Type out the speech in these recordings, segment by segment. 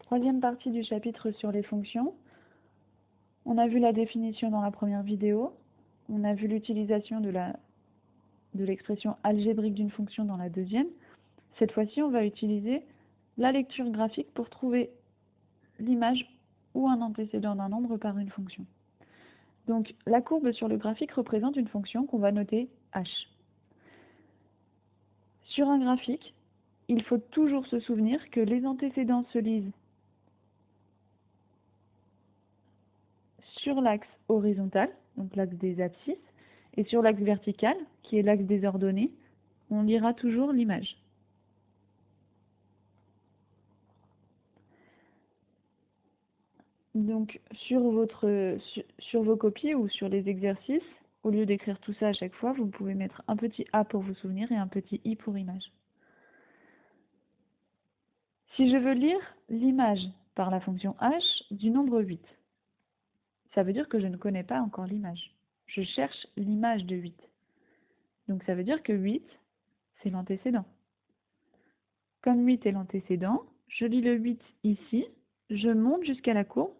Troisième partie du chapitre sur les fonctions. On a vu la définition dans la première vidéo. On a vu l'utilisation de l'expression algébrique d'une fonction dans la deuxième. Cette fois-ci, on va utiliser la lecture graphique pour trouver l'image ou un antécédent d'un nombre par une fonction. Donc, la courbe sur le graphique représente une fonction qu'on va noter h. Sur un graphique, il faut toujours se souvenir que les antécédents se lisent sur l'axe horizontal, donc l'axe des abscisses, et sur l'axe vertical, qui est l'axe des ordonnées, on lira toujours l'image. Donc sur vos copies ou sur les exercices, au lieu d'écrire tout ça à chaque fois, vous pouvez mettre un petit A pour vous souvenir et un petit I pour image. Si je veux lire l'image par la fonction h du nombre 8, ça veut dire que je ne connais pas encore l'image. Je cherche l'image de 8. Donc ça veut dire que 8, c'est l'antécédent. Comme 8 est l'antécédent, je lis le 8 ici, je monte jusqu'à la courbe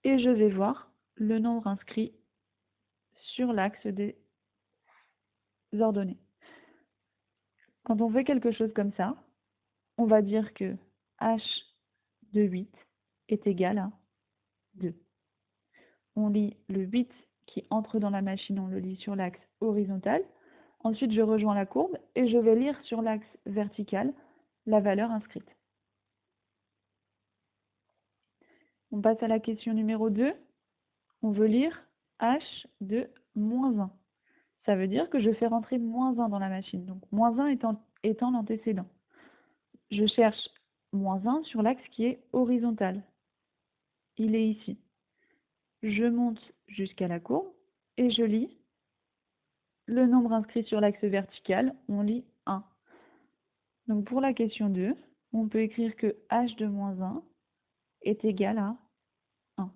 et je vais voir le nombre inscrit sur l'axe des ordonnées. Quand on fait quelque chose comme ça, on va dire que h de 8 est égal à 2. On lit le 8 qui entre dans la machine, on le lit sur l'axe horizontal. Ensuite, je rejoins la courbe et je vais lire sur l'axe vertical la valeur inscrite. On passe à la question numéro 2. On veut lire h de moins 1. Ça veut dire que je fais rentrer moins 1 dans la machine. Donc, moins 1 étant l'antécédent. Je cherche moins 1 sur l'axe qui est horizontal. Il est ici. Je monte jusqu'à la courbe et je lis le nombre inscrit sur l'axe vertical. On lit 1. Donc, pour la question 2, on peut écrire que h de moins 1 est égal à 1.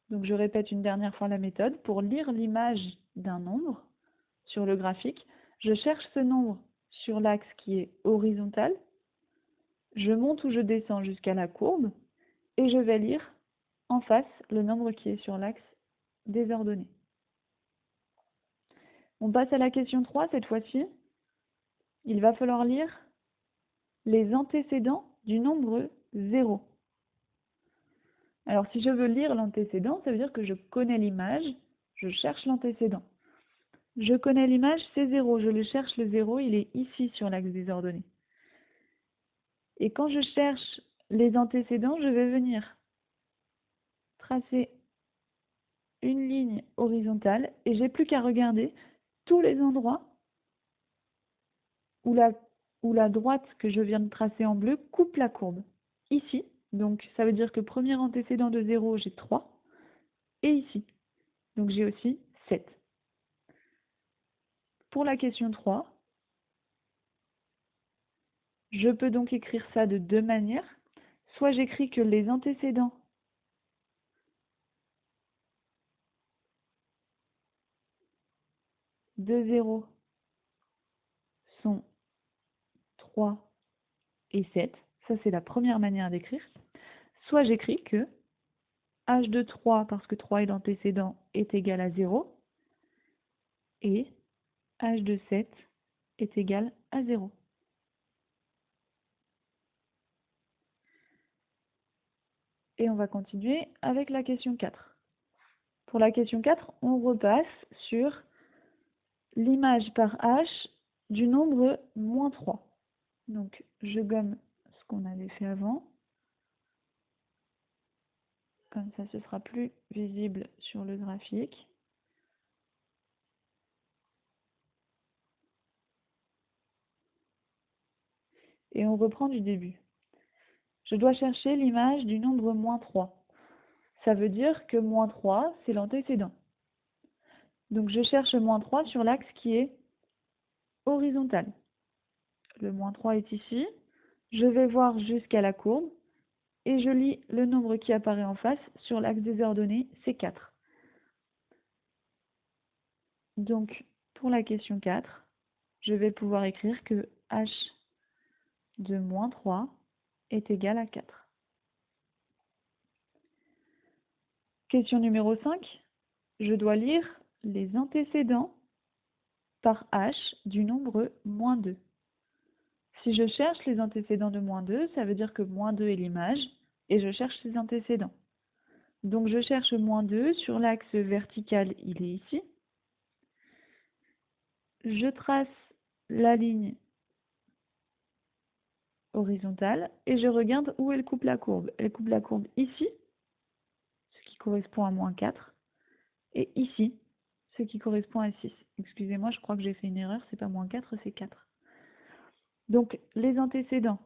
Donc, je répète une dernière fois la méthode. Pour lire l'image d'un nombre sur le graphique, je cherche ce nombre sur l'axe qui est horizontal, je monte ou je descends jusqu'à la courbe et je vais lire en face le nombre qui est sur l'axe des ordonnées. On passe à la question 3 cette fois-ci. Il va falloir lire les antécédents du nombre 0. Alors si je veux lire l'antécédent, ça veut dire que je connais l'image, je cherche l'antécédent. Je connais l'image, c'est 0, je le cherche le 0, il est ici sur l'axe des ordonnées. Et quand je cherche les antécédents, je vais venir tracer une ligne horizontale et j'ai plus qu'à regarder tous les endroits où la droite que je viens de tracer en bleu coupe la courbe. Ici, donc ça veut dire que premier antécédent de 0, j'ai 3, et ici, donc j'ai aussi 7. Pour la question 3, je peux donc écrire ça de deux manières. Soit j'écris que les antécédents de 0 sont 3 et 7. Ça, c'est la première manière d'écrire. Soit j'écris que h de 3, parce que 3 est l'antécédent, est égal à 0. Et h de 7 est égal à 0. Et on va continuer avec la question 4. Pour la question 4, on repasse sur l'image par h du nombre moins 3. Donc, je gomme ce qu'on avait fait avant. Comme ça, ce sera plus visible sur le graphique. Et on reprend du début. Je dois chercher l'image du nombre moins 3. Ça veut dire que moins 3, c'est l'antécédent. Donc, je cherche moins 3 sur l'axe qui est horizontal. Le moins 3 est ici. Je vais voir jusqu'à la courbe et je lis le nombre qui apparaît en face sur l'axe des ordonnées, c'est 4. Donc, pour la question 4, je vais pouvoir écrire que h de moins 3 est égal à 4. Question numéro 5. Je dois lire les antécédents par h du nombre moins 2. Si je cherche les antécédents de moins 2, ça veut dire que moins 2 est l'image, et je cherche ses antécédents. Donc je cherche moins 2, sur l'axe vertical, il est ici. Je trace la ligne horizontale, et je regarde où elle coupe la courbe. Elle coupe la courbe ici, ce qui correspond à moins 4, et ici, ce qui correspond à 6. Excusez-moi, je crois que j'ai fait une erreur, c'est pas moins 4, c'est 4. Donc, les antécédents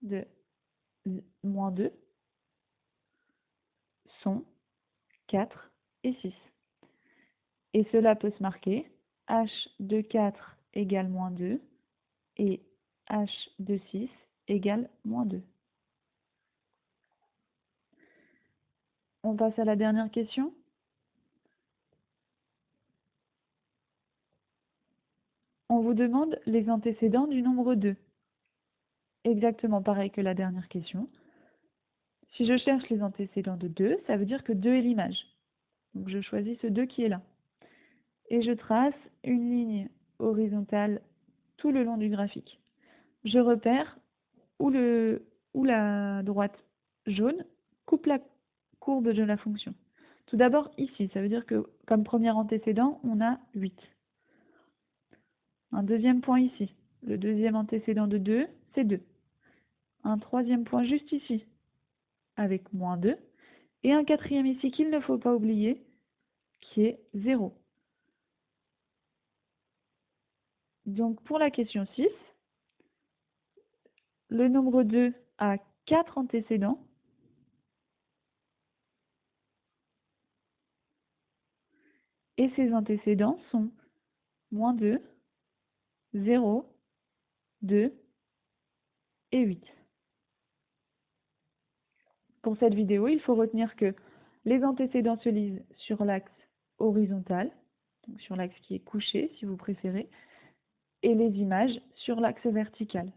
de moins 2 sont 4 et 6. Et cela peut se marquer h de 4 égale moins 2 et h de 6 égale moins 2. On passe à la dernière question. On vous demande les antécédents du nombre 2. Exactement pareil que la dernière question. Si je cherche les antécédents de 2, ça veut dire que 2 est l'image. Donc je choisis ce 2 qui est là. Et je trace une ligne horizontale tout le long du graphique. Je repère où la droite jaune coupe la courbe de la fonction. Tout d'abord ici, ça veut dire que comme premier antécédent, on a 8. Un deuxième point ici. Le deuxième antécédent de 2, c'est 2. Un troisième point juste ici, avec moins 2. Et un quatrième ici qu'il ne faut pas oublier, qui est 0. Donc pour la question 6, le nombre 2 a 4 antécédents. Et ses antécédents sont moins 2, 0, 2 et 8. Pour cette vidéo, il faut retenir que les antécédents se lisent sur l'axe horizontal, donc sur l'axe qui est couché si vous préférez, et les images sur l'axe vertical.